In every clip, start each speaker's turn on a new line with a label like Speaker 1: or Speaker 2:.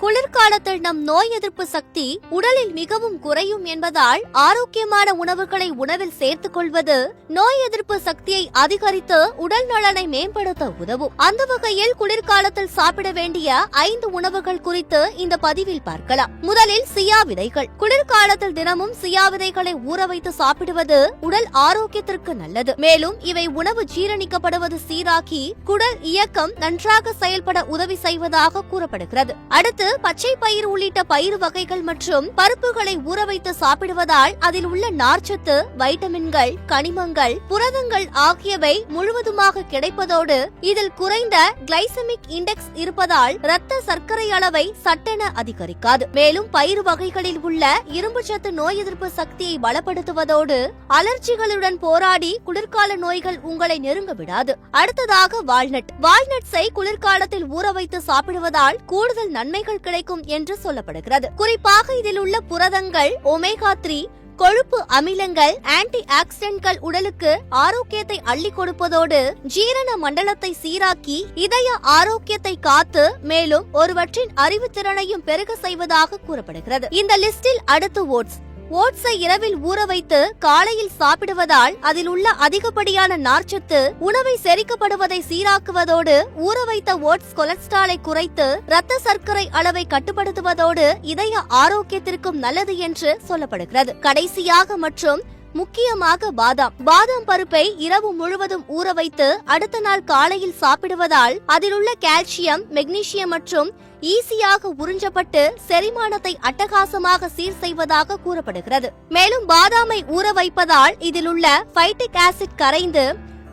Speaker 1: குளிர்காலத்தில் நம் நோய் எதிர்ப்பு சக்தி உடலில் மிகவும் குறையும் என்பதால் ஆரோக்கியமான உணவுகளை உணவில் சேர்த்துக் கொள்வது நோய் எதிர்ப்பு சக்தியை அதிகரித்து உடல் நலனை மேம்படுத்த உதவும். அந்த வகையில் குளிர்காலத்தில் சாப்பிட வேண்டிய 5 உணவுகள் குறித்து இந்த பதிவில் பார்க்கலாம். முதலில் சியா விதைகள். குளிர்காலத்தில் தினமும் சியா விதைகளை ஊற வைத்து சாப்பிடுவது உடல் ஆரோக்கியத்திற்கு நல்லது. மேலும் இவை உணவு ஜீரணிக்கப்படுவது சீராக்கி குடல் இயக்கம் நன்றாக செயல்பட உதவி செய்வதாக கூறப்படுகிறது. அடுத்து பச்சை பயிர் உள்ளிட்ட பயிர் வகைகள் மற்றும் பருப்புகளை ஊற வைத்து சாப்பிடுவதால் அதில் உள்ள நார்ச்சத்து, வைட்டமின்கள், கனிமங்கள், புரதங்கள் ஆகியவை முழுவதுமாக கிடைப்பதோடு இதில் குறைந்த கிளைசெமிக் இண்டெக்ஸ் இருப்பதால் இரத்த சர்க்கரை அளவை சட்டென அதிகரிக்காது. மேலும் பயிர் வகைகளில் உள்ள இரும்புச்சத்து நோய் எதிர்ப்பு சக்தியை பலப்படுத்துவதோடு அலர்ஜிகளுடன் போராடி குளிர்கால நோய்கள் உங்களை நெருங்க விடாது. அடுத்ததாக வால்நட். வால்நட்ஸை குளிர்காலத்தில் ஊற வைத்து சாப்பிடுவதால் கூடுதல் நன்மைகள் கிடைக்கும் என்று சொல்லப்படுகிறது. குறிப்பாக இதில் உள்ள புரதங்கள், ஒமேகா 3, கொழுப்பு அமிலங்கள், ஆன்டி ஆக்சிடென்ட்கள் உடலுக்கு ஆரோக்கியத்தை அள்ளி கொடுப்பதோடு ஜீரண மண்டலத்தை சீராக்கி இதய ஆரோக்கியத்தை காத்து மேலும் ஒருவற்றின் அறிவுத்திறனையும் பெருக செய்வதாக கூறப்படுகிறது. இந்த லிஸ்டில் அடுத்து ஓட்ஸ். ஓட்ஸை இரவில் ஊற வைத்து காலையில் சாப்பிடுவதால் அதில் உள்ள அதிகப்படியான நார்ச்சத்து உணவை செரிக்கப்படுவதை சீராக்குவதோடு ஊற வைத்த ஓட்ஸ் கொலஸ்ட்ராலை குறைத்து இரத்த சர்க்கரை அளவை கட்டுப்படுத்துவதோடு இதய ஆரோக்கியத்திற்கும் நல்லது என்று சொல்லப்படுகிறது. கடைசியாக மற்றும் முக்கியமாக பாதாம் பருப்பை இரவு முழுவதும் ஊற வைத்து அடுத்த நாள் காலையில் சாப்பிடுவதால் அதில் உள்ள கால்சியம், மெக்னீசியம் மற்றும் ஈஸியாக உறிஞ்சப்பட்டு செரிமானத்தை அட்டகாசமாக சீர் செய்வதாக கூறப்படுகிறது. மேலும் பாதாமை ஊற வைப்பதால் இதில் உள்ள பைட்டிக் ஆசிட் கரைந்து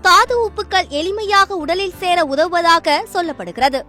Speaker 1: தாது உப்புக்கள் எளிமையாக உடலில் சேர உதவுவதாக சொல்லப்படுகிறது.